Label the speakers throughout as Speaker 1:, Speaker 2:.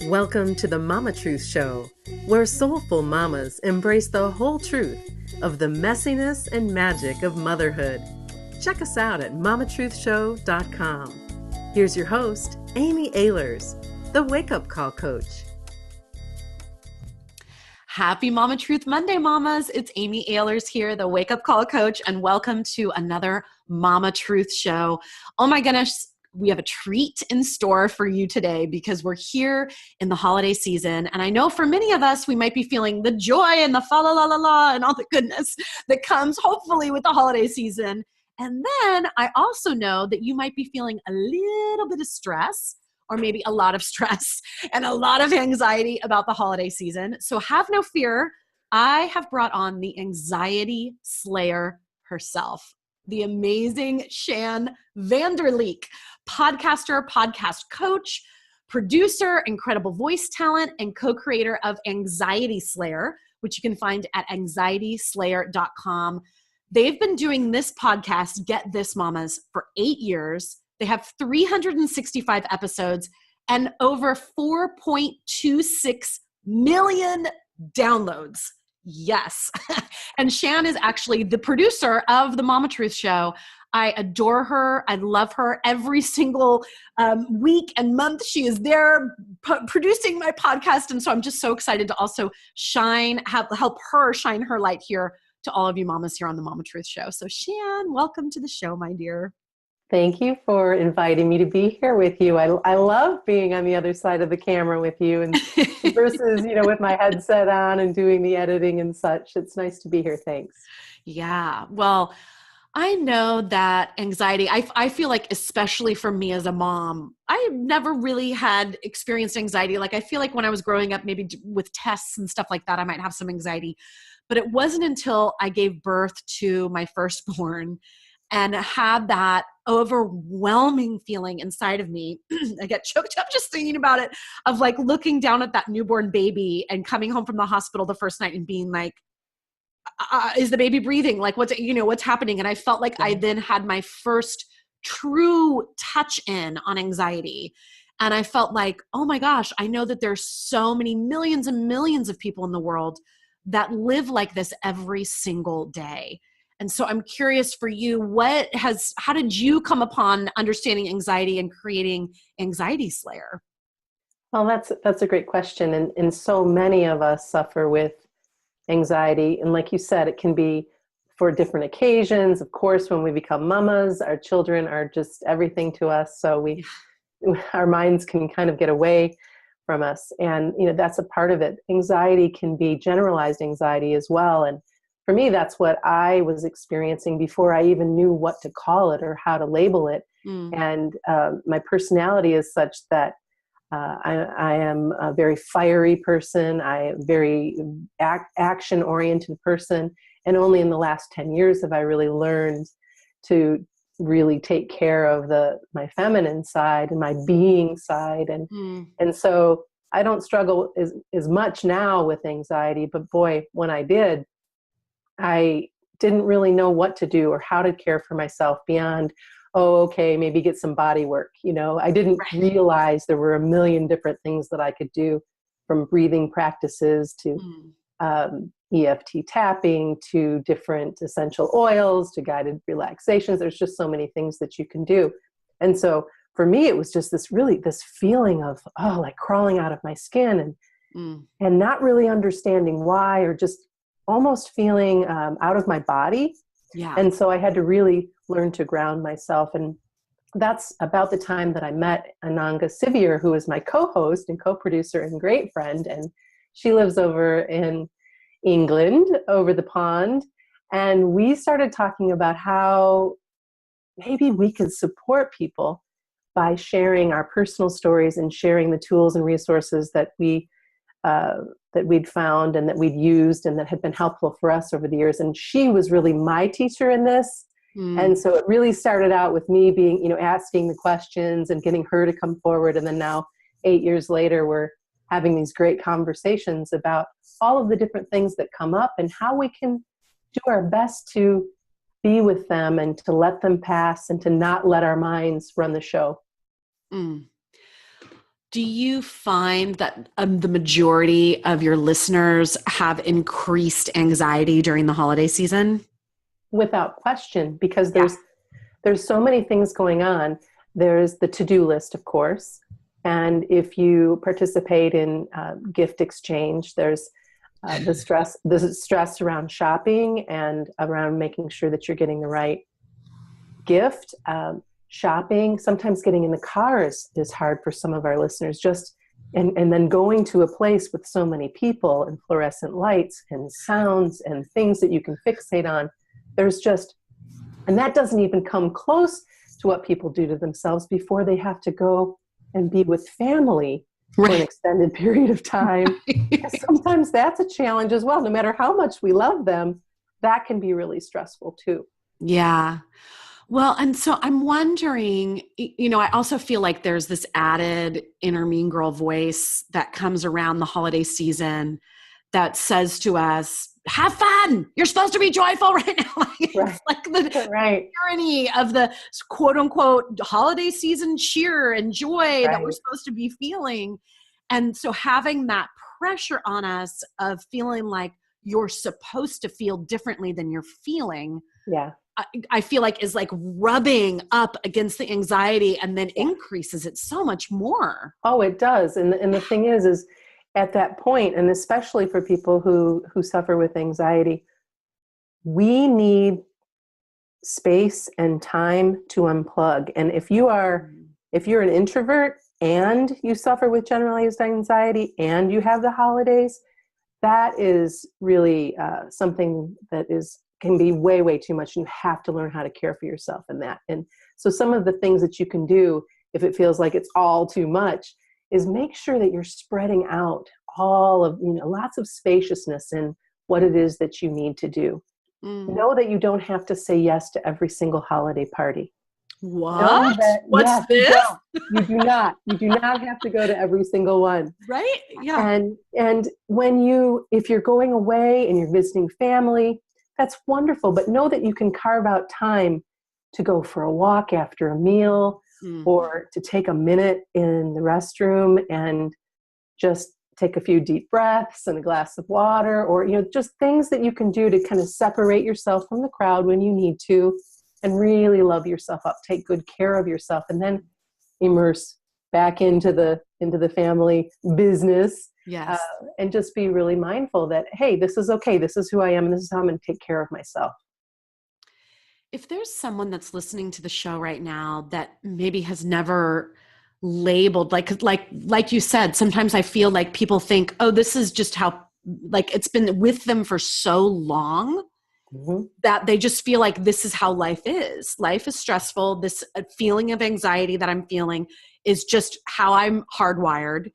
Speaker 1: Welcome to the Mama Truth Show, where soulful mamas embrace the whole truth of the messiness and magic of motherhood. Check us out at mamatruthshow.com. Here's your host, Amy Ahlers, the Wake Up Call Coach.
Speaker 2: Happy Mama Truth Monday, mamas. It's Amy Ahlers here, the Wake Up Call Coach, and welcome to another Mama Truth Show. Oh my goodness, we have a treat in store for you today because we're here in the holiday season. And I know for many of us, we might be feeling the joy and the fa la la la la and all the goodness that comes hopefully with the holiday season. And then I also know that you might be feeling a little bit of stress, or maybe a lot of stress and a lot of anxiety about the holiday season. So have no fear. I have brought on the anxiety slayer herself, the amazing Shann Vander Leek, podcaster, podcast coach, producer, incredible voice talent, and co-creator of Anxiety Slayer, which you can find at anxietyslayer.com. They've been doing this podcast, Get This Mamas, for 8 years. They have 365 episodes and over 4.26 million downloads. Yes. And Shann is actually the producer of the Mama Truth Show. I adore her. I love her. Every single week and month she is there producing my podcast. And so I'm just so excited to also help her shine her light here to all of you mamas here on the Mama Truth Show. So Shann, welcome to the show, my dear.
Speaker 3: Thank you for inviting me to be here with you. I love being on the other side of the camera with you and versus, with my headset on and doing the editing and such. It's nice to be here. Thanks.
Speaker 2: Yeah. Well, I know that anxiety, I feel like especially for me as a mom, I never really had experienced anxiety. Like I feel like when I was growing up, maybe with tests and stuff like that, I might have some anxiety, but it wasn't until I gave birth to my firstborn and had that overwhelming feeling inside of me. I get choked up just thinking about it, of like looking down at that newborn baby and coming home from the hospital the first night and being like, is the baby breathing? Like what's happening? And I felt like I then had my first true touch in on anxiety. And I felt like, oh my gosh, I know that there's so many millions and millions of people in the world that live like this every single day. And so I'm curious for you, how did you come upon understanding anxiety and creating Anxiety Slayer?
Speaker 3: Well, that's a great question. And so many of us suffer with anxiety. And like you said, it can be for different occasions. Of course, when we become mamas, our children are just everything to us. So our minds can kind of get away from us. And, that's a part of it. Anxiety can be generalized anxiety as well. And for me, that's what I was experiencing before I even knew what to call it or how to label it. And my personality is such that I am a very fiery person. I am a very action-oriented person. And only in the last 10 years have I really learned to really take care of my feminine side and my being side. And so I don't struggle as much now with anxiety, but boy, when I did, I didn't really know what to do or how to care for myself beyond, maybe get some body work. I didn't realize there were a million different things that I could do, from breathing practices to EFT tapping to different essential oils to guided relaxations. There's just so many things that you can do. And so for me, it was just this feeling of, like crawling out of my skin and not really understanding why, or just almost feeling out of my body.
Speaker 2: Yeah.
Speaker 3: And so I had to really learn to ground myself. And that's about the time that I met Ananga Sivyer, who is my co-host and co-producer and great friend. And she lives over in England, over the pond. And we started talking about how maybe we could support people by sharing our personal stories and sharing the tools and resources that we'd found and that we'd used and that had been helpful for us over the years. And she was really my teacher in this. And so it really started out with me being, asking the questions and getting her to come forward. And then now 8 years later, we're having these great conversations about all of the different things that come up and how we can do our best to be with them and to let them pass and to not let our minds run the show.
Speaker 2: Do you find that the majority of your listeners have increased anxiety during the holiday season?
Speaker 3: Without question, because
Speaker 2: Yeah.
Speaker 3: there's so many things going on. There's the to-do list, of course. And if you participate in gift exchange, there's the stress around shopping and around making sure that you're getting the right gift. Shopping, sometimes getting in the car is hard for some of our listeners. And then going to a place with so many people and fluorescent lights and sounds and things that you can fixate on. And that doesn't even come close to what people do to themselves before they have to go and be with family for an extended period of time. Because sometimes that's a challenge as well. No matter how much we love them, that can be really stressful too.
Speaker 2: Yeah. Well, and so I'm wondering, I also feel like there's this added inner mean girl voice that comes around the holiday season that says to us, have fun. You're supposed to be joyful right now. It's like the tyranny of the quote unquote holiday season cheer and joy that we're supposed to be feeling. And so having that pressure on us of feeling like you're supposed to feel differently than you're feeling.
Speaker 3: Yeah.
Speaker 2: I feel like is like rubbing up against the anxiety and then increases it so much more.
Speaker 3: Oh, it does. And the thing is at that point, and especially for people who suffer with anxiety, we need space and time to unplug. And if you're an introvert and you suffer with generalized anxiety and you have the holidays, that is really something that can be way, way too much. You have to learn how to care for yourself in that. And so some of the things that you can do if it feels like it's all too much is make sure that you're spreading out all of, lots of spaciousness in what it is that you need to do. Know that you don't have to say yes to every single holiday party.
Speaker 2: What? What's this?
Speaker 3: You do not. You do not have to go to every single one.
Speaker 2: Right? Yeah.
Speaker 3: And if you're going away and you're visiting family, that's wonderful. But know that you can carve out time to go for a walk after a meal or to take a minute in the restroom and just take a few deep breaths and a glass of water, or, just things that you can do to kind of separate yourself from the crowd when you need to and really love yourself up, take good care of yourself, and then immerse back into the family business.
Speaker 2: Yes.
Speaker 3: And just be really mindful that, hey, this is okay. This is who I am. And this is how I'm going to take care of myself.
Speaker 2: If there's someone that's listening to the show right now that maybe has never labeled, like you said, sometimes I feel like people think, oh, this is just how, like, it's been with them for so long that they just feel like this is how life is. Life is stressful. This feeling of anxiety that I'm feeling is just how I'm hardwired.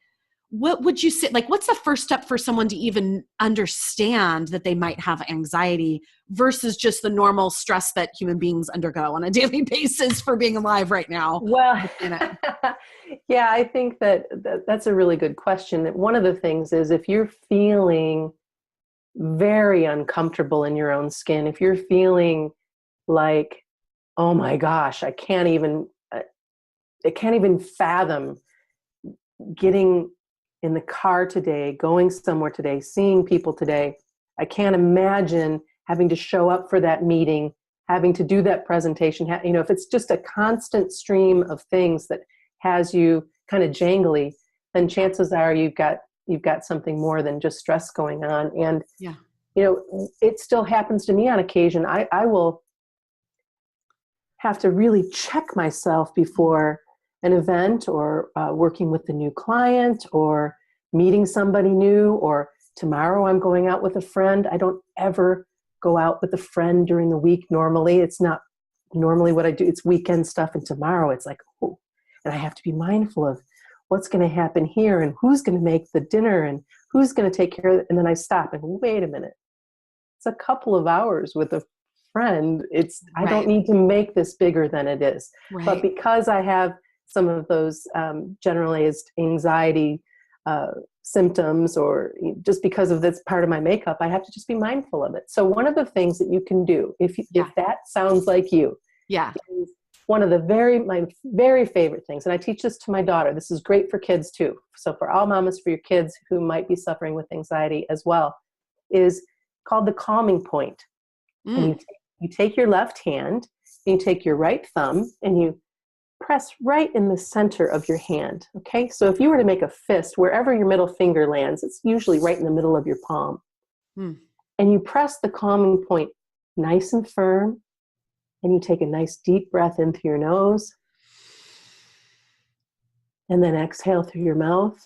Speaker 2: What would you say, like, what's the first step for someone to even understand that they might have anxiety versus just the normal stress that human beings undergo on a daily basis for being alive right now?
Speaker 3: Well, yeah, I think that's a really good question. One of the things is if you're feeling very uncomfortable in your own skin, if you're feeling like, oh my gosh, I can't even fathom getting in the car today, going somewhere today, seeing people today. I can't imagine having to show up for that meeting, having to do that presentation. If it's just a constant stream of things that has you kind of jangly, then chances are you've got something more than just stress going on. And, it still happens to me on occasion. I will have to really check myself before an event or working with a new client or meeting somebody new, or tomorrow I'm going out with a friend. I don't ever go out with a friend during the week normally. It's not normally what I do. It's weekend stuff. And tomorrow it's like, oh, and I have to be mindful of what's going to happen here and who's going to make the dinner and who's going to take care of it. And then I stop and wait a minute. It's a couple of hours with a friend. I don't need to make this bigger than it is. Right. But because I have some of those generalized anxiety symptoms, or just because of this part of my makeup, I have to just be mindful of it. So one of the things that you can do, if that sounds like you, is one of my very favorite things, and I teach this to my daughter. This is great for kids too. So for all mamas, for your kids who might be suffering with anxiety as well, is called the calming point. And you take your left hand, and you take your right thumb, and you press right in the center of your hand. Okay, so if you were to make a fist, wherever your middle finger lands, it's usually right in the middle of your palm. And you press the calming point nice and firm, and you take a nice deep breath in through your nose, and then exhale through your mouth.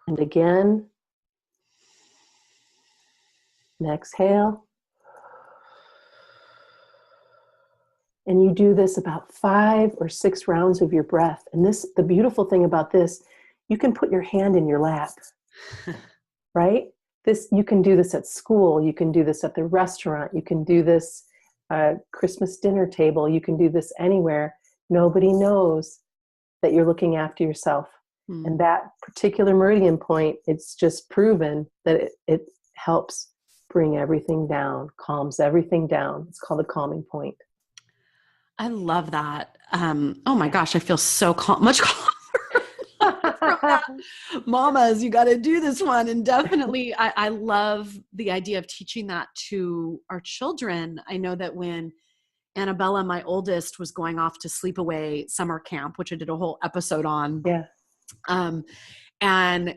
Speaker 3: And again, and exhale. And you do this about 5 or 6 rounds of your breath. And the beautiful thing about this, you can put your hand in your lap, right? You can do this at school. You can do this at the restaurant. You can do this Christmas dinner table. You can do this anywhere. Nobody knows that you're looking after yourself. And that particular meridian point, it's just proven that it helps bring everything down, calms everything down. It's called a calming point.
Speaker 2: I love that. Oh my gosh, I feel so much calmer. Mamas, you got to do this one. And definitely, I love the idea of teaching that to our children. I know that when Annabella, my oldest, was going off to sleepaway summer camp, which I did a whole episode on.
Speaker 3: Yeah.
Speaker 2: And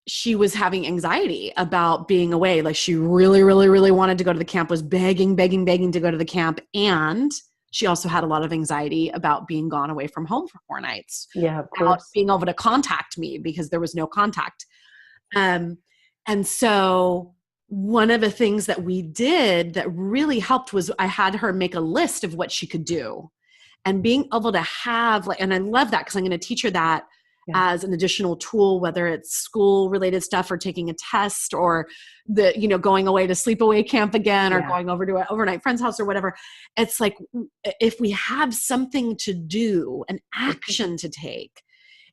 Speaker 2: she was having anxiety about being away. Like she really, really, really wanted to go to the camp, was begging to go to the camp. And she also had a lot of anxiety about being gone away from home for 4 nights.
Speaker 3: Yeah, of course.
Speaker 2: About being able to contact me because there was no contact. And so one of the things that we did that really helped was I had her make a list of what she could do. And being able to have, and I love that because I'm going to teach her that as an additional tool, whether it's school related stuff or taking a test or going away to sleepaway camp again or going over to an overnight friend's house or whatever. It's like, if we have something to do, an action to take,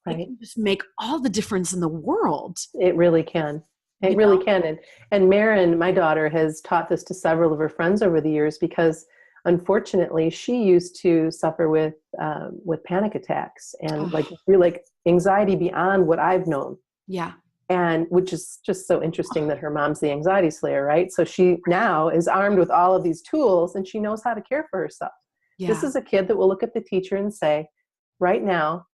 Speaker 2: it can just make all the difference in the world.
Speaker 3: It really can. It really can. And Marin, my daughter, has taught this to several of her friends over the years because unfortunately, she used to suffer with panic attacks and like anxiety beyond what I've known.
Speaker 2: Yeah.
Speaker 3: And which is just so interesting that her mom's the anxiety slayer, right? So she now is armed with all of these tools and she knows how to care for herself. Yeah. This is a kid that will look at the teacher and say, right now,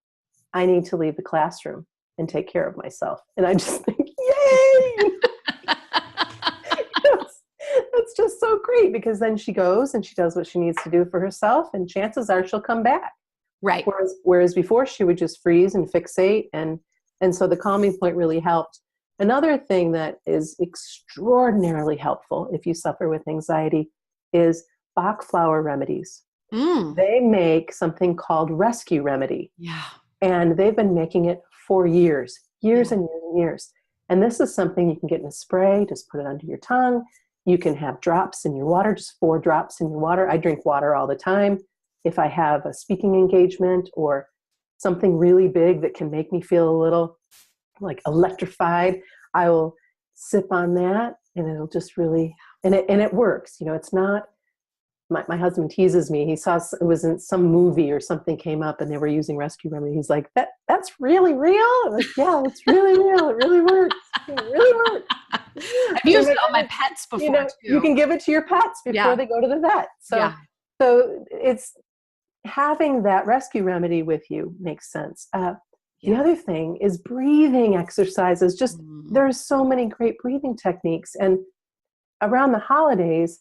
Speaker 3: I need to leave the classroom and take care of myself. And I just think, yay! That's just so great because then she goes and she does what she needs to do for herself and chances are she'll come back.
Speaker 2: Right.
Speaker 3: Whereas before she would just freeze and fixate and so the calming point really helped. Another thing that is extraordinarily helpful if you suffer with anxiety is Bach flower remedies. They make something called Rescue Remedy.
Speaker 2: Yeah.
Speaker 3: And they've been making it for years and years and years. And this is something you can get in a spray, just put it under your tongue. You can have drops in your water, just 4 drops in your water. I drink water all the time. If I have a speaking engagement or something really big that can make me feel a little like electrified, I will sip on that and it'll just really, and it works. It's not, my husband teases me. He saw it was in some movie or something came up and they were using Rescue Remedy. He's like, that's really real? I'm like, yeah, it's really real. It really works. It really works.
Speaker 2: I've used it on my pets before too.
Speaker 3: You can give it to your pets before they go to the vet. So it's having that Rescue Remedy with you makes sense. The other thing is breathing exercises. Just there's so many great breathing techniques. And around the holidays,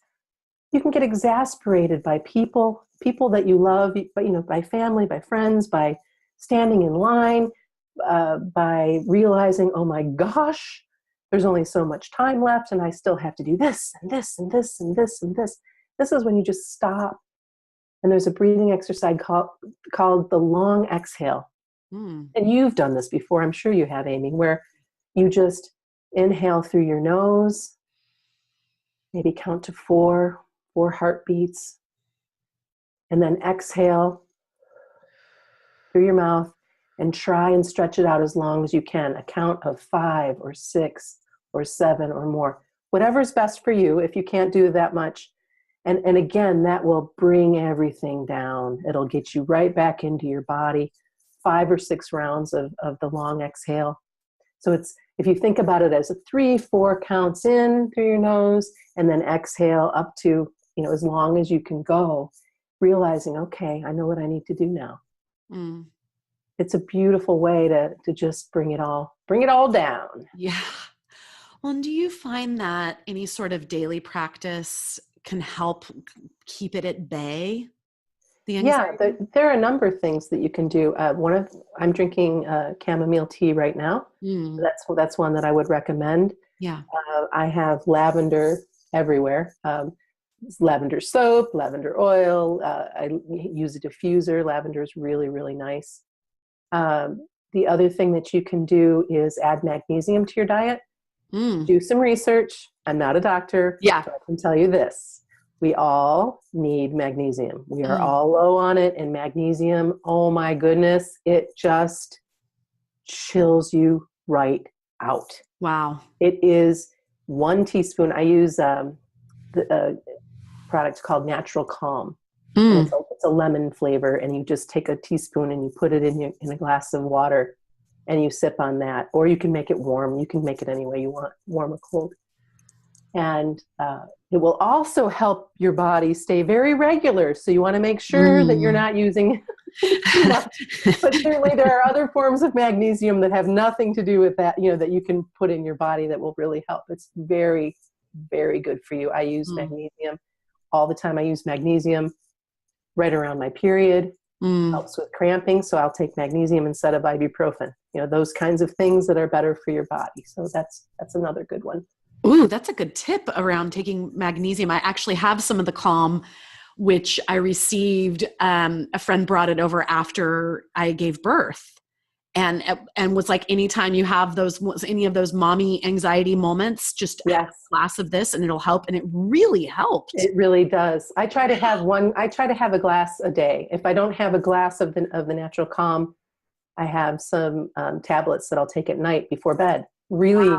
Speaker 3: you can get exasperated by people that you love, but by family, by friends, by standing in line, by realizing, oh my gosh, there's only so much time left and I still have to do this and this and this and this and this. This is when you just stop. And there's a breathing exercise called the long exhale. And you've done this before, I'm sure you have, Amy, where you just inhale through your nose, maybe count to 4 heartbeats, and then exhale through your mouth and try and stretch it out as long as you can, a count of 5 or 6 or 7 or more, whatever's best for you if you can't do that much. And again, that will bring everything down. It'll get you right back into your body. 5 or 6 rounds of the long exhale. So if you think about it as a 3-4 counts in through your nose and then exhale up to, as long as you can go, realizing, okay, I know what I need to do now.
Speaker 2: Mm.
Speaker 3: It's a beautiful way to just bring it all down.
Speaker 2: Yeah. Well, and do you find that any sort of daily practice can help keep it at bay? The anxiety?
Speaker 3: Yeah, there are a number of things that you can do. I'm drinking chamomile tea right now.
Speaker 2: Mm.
Speaker 3: That's one that I would recommend.
Speaker 2: Yeah.
Speaker 3: I have lavender everywhere. Lavender soap, lavender oil. I use a diffuser. Lavender is really, really nice. The other thing that you can do is add magnesium to your diet.
Speaker 2: Mm.
Speaker 3: Do some research. I'm not a doctor.
Speaker 2: Yeah.
Speaker 3: So I can tell you this. We all need magnesium. We are
Speaker 2: Mm.
Speaker 3: all low on it. And magnesium, oh my goodness, it just chills you out.
Speaker 2: Wow.
Speaker 3: It is 1 teaspoon. I use the product called Natural Calm. And
Speaker 2: Mm.
Speaker 3: it's a lemon flavor, and you just take a teaspoon and you put it in a glass of water, and you sip on that. Or you can make it warm. You can make it any way you want, warm or cold. And it will also help your body stay very regular. So you want to make sure that you're not using too much. But certainly there are other forms of magnesium that have nothing to do with that, that you can put in your body that will really help. It's very, very good for you. I use magnesium all the time. I use magnesium right around my period. Helps with cramping. So I'll take magnesium instead of ibuprofen. Those kinds of things that are better for your body. So that's another good one.
Speaker 2: Ooh, that's a good tip around taking magnesium. I actually have some of the Calm, which I received. A friend brought it over after I gave birth, and was like, anytime you have any of those mommy anxiety moments, just have a glass of this and it'll help. And it really helped.
Speaker 3: It really does. I try to have a glass a day. If I don't have a glass of the Natural Calm, I have some tablets that I'll take at night before bed. Really,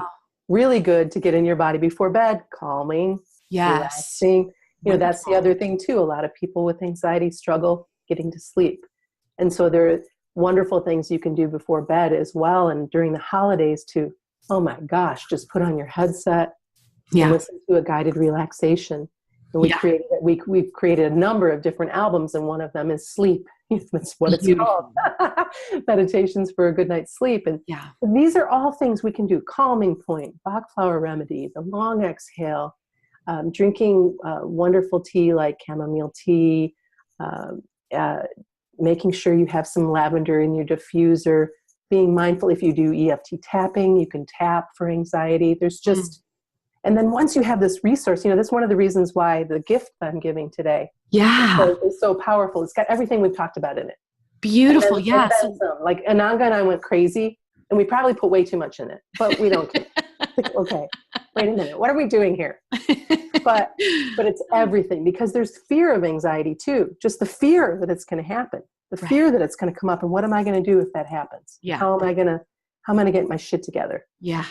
Speaker 3: really good to get in your body before bed. Calming, relaxing. That's the other thing too. A lot of people with anxiety struggle getting to sleep. And so there are wonderful things you can do before bed as well. And during the holidays too, oh my gosh, just put on your headset and listen to a guided relaxation. And we've created a number of different albums, and one of them is sleep. That's what it's called. Meditations for a good night's sleep. And these are all things we can do. Calming point, Bach flower remedy, the long exhale, drinking wonderful tea like chamomile tea, making sure you have some lavender in your diffuser, being mindful. If you do EFT tapping, you can tap for anxiety. There's just, and then once you have this resource, that's one of the reasons why the gift that I'm giving today is so powerful. It's got everything we've talked about in it.
Speaker 2: Beautiful.
Speaker 3: And then some. Like Ananga and I went crazy, and we probably put way too much in it, but we don't care. Like, okay, wait a minute. What are we doing here? But it's everything, because there's fear of anxiety too. Just the fear that it's going to happen, the fear that it's going to come up. And what am I going to do if that happens?
Speaker 2: Yeah.
Speaker 3: How am I going to get my shit together?
Speaker 2: Yeah.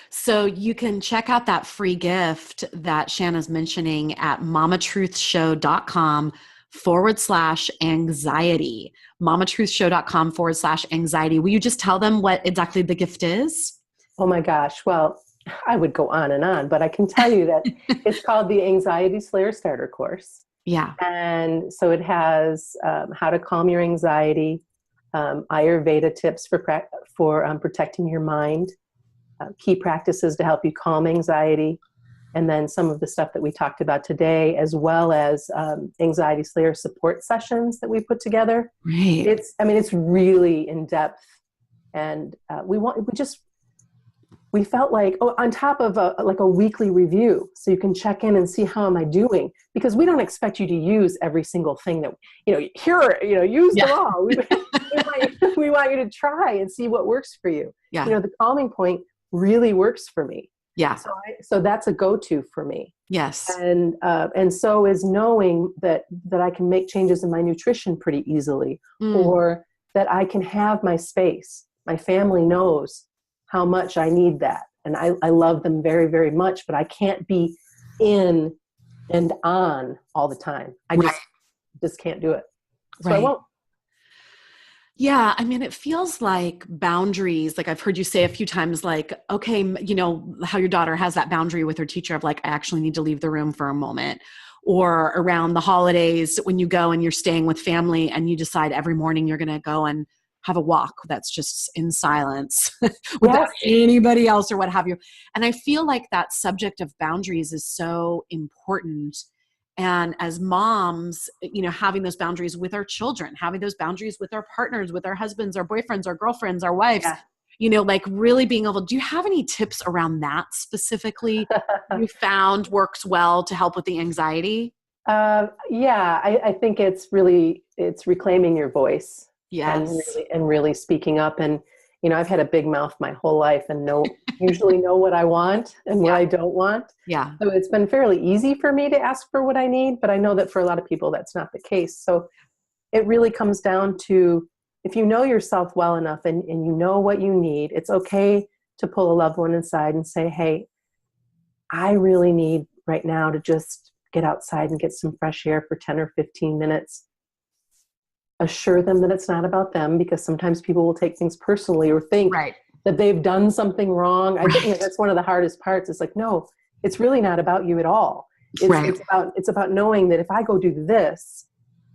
Speaker 2: So you can check out that free gift that Shanna's mentioning at mamatruthshow.com/anxiety. mamatruthshow.com/anxiety. Will you just tell them what exactly the gift is?
Speaker 3: Oh my gosh. Well, I would go on and on, but I can tell you that it's called the Anxiety Slayer Starter Course.
Speaker 2: Yeah.
Speaker 3: And so it has how to calm your anxiety, Ayurveda tips for protecting your mind, key practices to help you calm anxiety, and then some of the stuff that we talked about today, as well as Anxiety Slayer support sessions that we put together.
Speaker 2: Right.
Speaker 3: It's really in depth, and we felt like, on top of a weekly review, so you can check in and see how am I doing, because we don't expect you to use every single thing that, use them all. We want you to try and see what works for you.
Speaker 2: Yeah.
Speaker 3: The calming point really works for me.
Speaker 2: Yeah.
Speaker 3: So that's a go-to for me.
Speaker 2: Yes.
Speaker 3: And so is knowing that I can make changes in my nutrition pretty easily, or that I can have my space. My family knows how much I need that. And I love them very, very much, but I can't be in and on all the time. I just can't do it. So I
Speaker 2: Right.
Speaker 3: won't.
Speaker 2: Yeah. I mean, it feels like boundaries, like I've heard you say a few times, like, okay, you know, how your daughter has that boundary with her teacher of like, I actually need to leave the room for a moment. Or around the holidays when you go and you're staying with family and you decide every morning you're going to go and have a walk that's just in silence without anybody else or what have you. And I feel like that subject of boundaries is so important. And as moms, you know, having those boundaries with our children, having those boundaries with our partners, with our husbands, our boyfriends, our girlfriends, our wives, you know, like really being able, do you have any tips around that specifically you found works well to help with the anxiety?
Speaker 3: I think it's reclaiming your voice
Speaker 2: Yes.
Speaker 3: and really speaking up. And, you know, I've had a big mouth my whole life and usually know what I want and what I don't want.
Speaker 2: Yeah.
Speaker 3: So it's been fairly easy for me to ask for what I need, but I know that for a lot of people, that's not the case. So it really comes down to, if you know yourself well enough and you know what you need, it's okay to pull a loved one inside and say, hey, I really need right now to just get outside and get some fresh air for 10 or 15 minutes. Assure them that it's not about them, because sometimes people will take things personally or think that they've done something wrong. I think that's one of the hardest parts. It's like, no, it's really not about you at all. It's about knowing that if I go do this,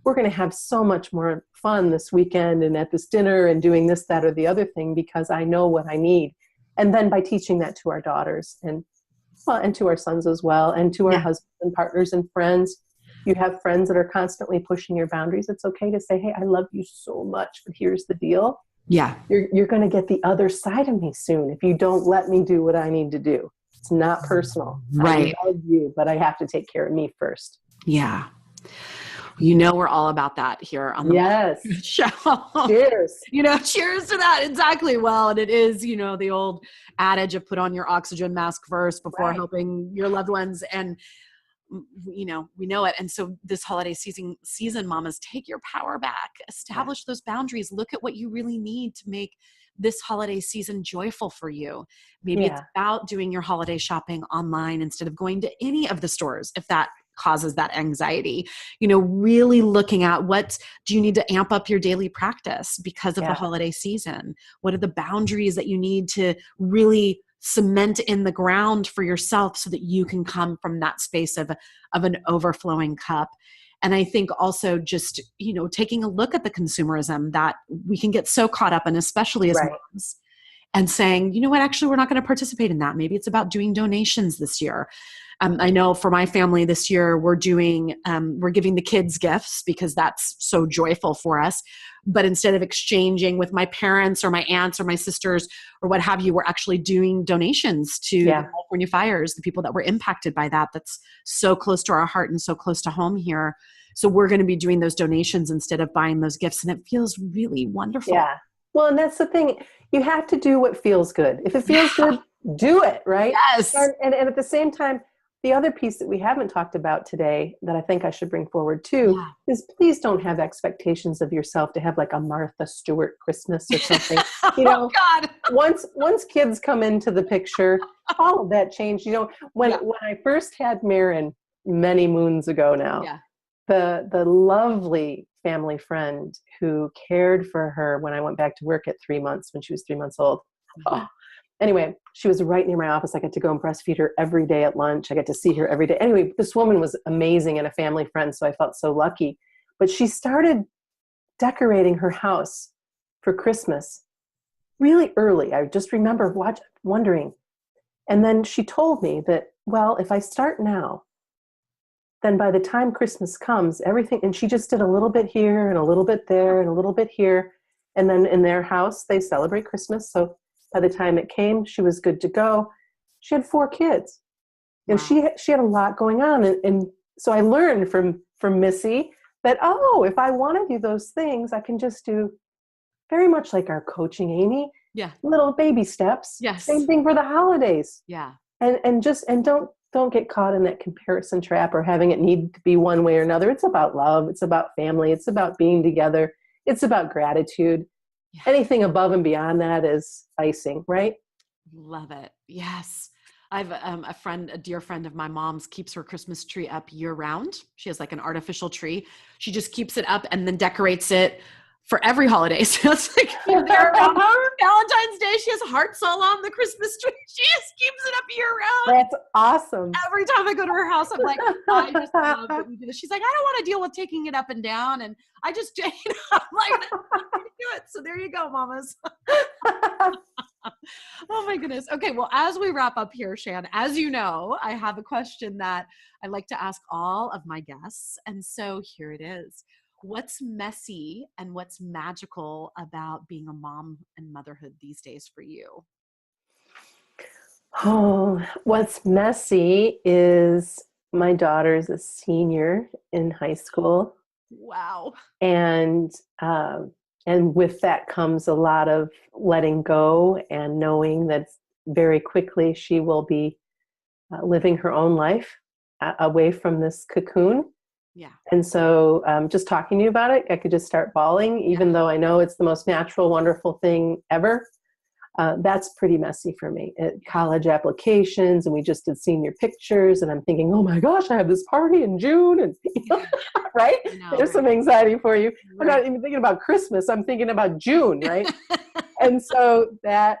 Speaker 3: we're going to have so much more fun this weekend and at this dinner and doing this, that, or the other thing, because I know what I need. And then by teaching that to our daughters and to our sons as well, and to our husbands and partners and friends. You have friends that are constantly pushing your boundaries. It's okay to say, hey, I love you so much, but here's the deal.
Speaker 2: Yeah.
Speaker 3: You're going to get the other side of me soon if you don't let me do what I need to do. It's not personal.
Speaker 2: Right.
Speaker 3: I love you, but I have to take care of me first.
Speaker 2: Yeah. You know, we're all about that here on the show.
Speaker 3: Cheers.
Speaker 2: You know, cheers to that. Exactly. Well, and it is, you know, the old adage of put on your oxygen mask first before helping your loved ones. And, you know, we know it. And so this holiday season, mamas, take your power back, establish those boundaries, look at what you really need to make this holiday season joyful for you. Maybe it's about doing your holiday shopping online instead of going to any of the stores, if that causes that anxiety. You know, really looking at what do you need to amp up your daily practice because of the holiday season? What are the boundaries that you need to really cement in the ground for yourself so that you can come from that space of an overflowing cup? And I think also just, you know, taking a look at the consumerism that we can get so caught up in, especially as moms, and saying, you know what, actually, we're not going to participate in that. Maybe it's about doing donations this year. I know for my family this year, we're giving the kids gifts because that's so joyful for us. But instead of exchanging with my parents or my aunts or my sisters or what have you, we're actually doing donations to the California fires, the people that were impacted by that. That's so close to our heart and so close to home here. So we're going to be doing those donations instead of buying those gifts. And it feels really wonderful.
Speaker 3: Yeah. Well, and that's the thing. You have to do what feels good. If it feels good, do it, right?
Speaker 2: Yes.
Speaker 3: And at the same time, the other piece that we haven't talked about today that I think I should bring forward too is please don't have expectations of yourself to have like a Martha Stewart Christmas or something. You know,
Speaker 2: God.
Speaker 3: Once kids come into the picture, all of that changed. You know, when I first had Marin many moons ago now, the lovely family friend who cared for her when I went back to work at 3 months, when she was 3 months old. Anyway, she was right near my office. I got to go and breastfeed her every day at lunch. I got to see her every day. Anyway, this woman was amazing and a family friend, so I felt so lucky. But she started decorating her house for Christmas really early. I just remember wondering. And then she told me that, well, if I start now, then by the time Christmas comes, everything, and she just did a little bit here and a little bit there and a little bit here. And then in their house, they celebrate Christmas. So by the time it came, she was good to go. She had 4 kids. And she had a lot going on. And so I learned from Missy that, if I want to do those things, I can just do very much like our coaching, Amy.
Speaker 2: Yeah.
Speaker 3: Little baby steps.
Speaker 2: Yes.
Speaker 3: Same thing for the holidays.
Speaker 2: Yeah.
Speaker 3: And don't get caught in that comparison trap or having it need to be one way or another. It's about love. It's about family. It's about being together. It's about gratitude. Yeah. Anything above and beyond that is icing, right?
Speaker 2: Love it. Yes. I have a dear friend of my mom's keeps her Christmas tree up year round. She has like an artificial tree. She just keeps it up and then decorates it for every holiday. So it's like year round. Valentine's Day, she has hearts all on the Christmas tree. She just keeps it up year round.
Speaker 3: That's awesome.
Speaker 2: Every time I go to her house, I'm like, I just love that you do this. She's like, I don't want to deal with taking it up and down. And I just, I'm like, I'm going to do it. So there you go, mamas. Oh my goodness. Okay. Well, as we wrap up here, Shann, as you know, I have a question that I like to ask all of my guests. And so here it is. What's messy and what's magical about being a mom and motherhood these days for you?
Speaker 3: Oh, what's messy is my daughter's a senior in high school.
Speaker 2: Wow.
Speaker 3: And with that comes a lot of letting go and knowing that very quickly she will be living her own life away from this cocoon.
Speaker 2: Yeah.
Speaker 3: And so just talking to you about it, I could just start bawling, even though I know it's the most natural, wonderful thing ever. That's pretty messy for me. College applications, and we just did senior pictures, and I'm thinking, oh my gosh, I have this party in June, and right? There's some anxiety for you. Right. I'm not even thinking about Christmas. I'm thinking about June, right? And so that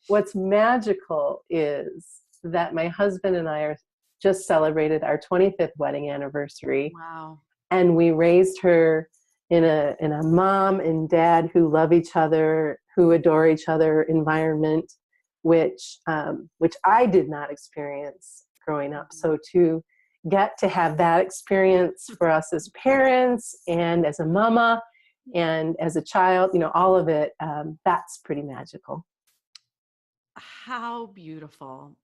Speaker 3: what's magical is that my husband and I are just celebrated our 25th wedding anniversary.
Speaker 2: Wow.
Speaker 3: And we raised her in a mom and dad who love each other, who adore each other environment, which I did not experience growing up. So to get to have that experience for us as parents and as a mama and as a child, all of it, that's pretty magical.
Speaker 2: How beautiful.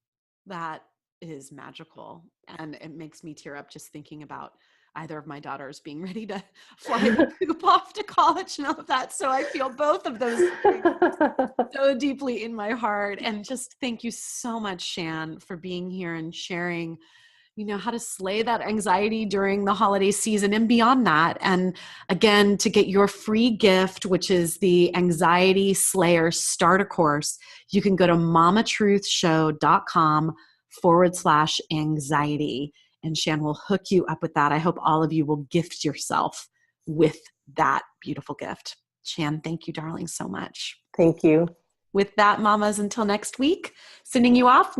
Speaker 2: That is magical. And it makes me tear up just thinking about either of my daughters being ready to fly the coop off to college and all of that. So I feel both of those things so deeply in my heart. And just thank you so much, Shann, for being here and sharing, how to slay that anxiety during the holiday season and beyond that. And again, to get your free gift, which is the Anxiety Slayer Starter Course, you can go to mamatruthshow.com/anxiety. And Shann will hook you up with that. I hope all of you will gift yourself with that beautiful gift. Shann, thank you, darling, so much.
Speaker 3: Thank you.
Speaker 2: With that, mamas, until next week, sending you off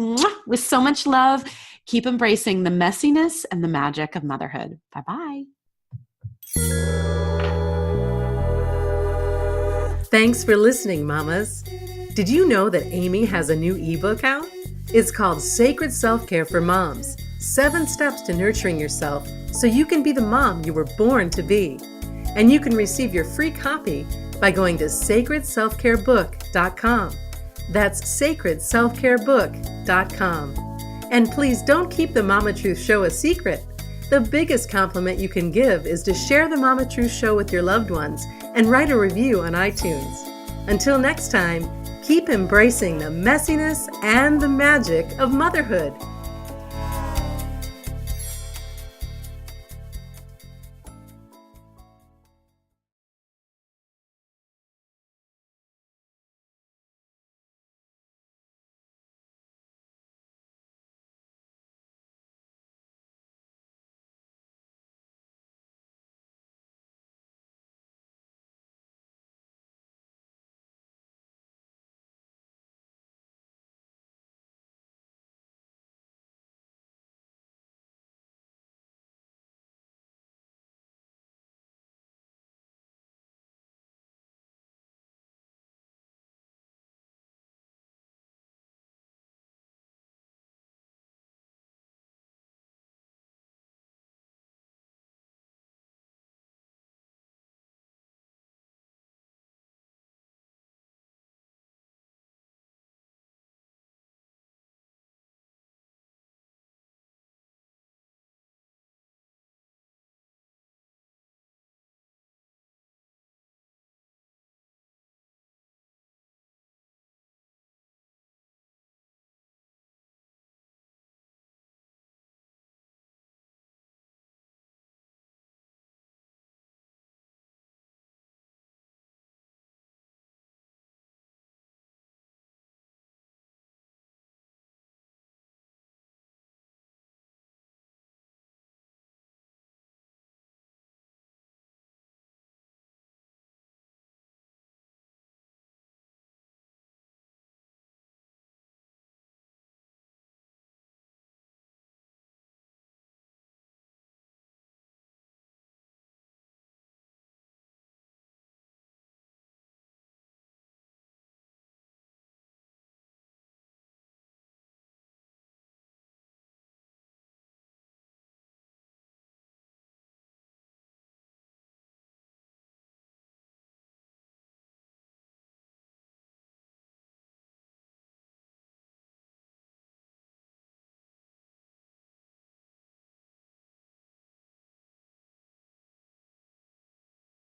Speaker 2: with so much love. Keep embracing the messiness and the magic of motherhood. Bye-bye.
Speaker 1: Thanks for listening, mamas. Did you know that Amy has a new ebook out? It's called Sacred Self-Care for Moms, 7 Steps to Nurturing Yourself so you can be the mom you were born to be. And you can receive your free copy by going to sacredselfcarebook.com. That's sacredselfcarebook.com. And please don't keep the Mama Truth Show a secret. The biggest compliment you can give is to share the Mama Truth Show with your loved ones and write a review on iTunes. Until next time, keep embracing the messiness and the magic of motherhood.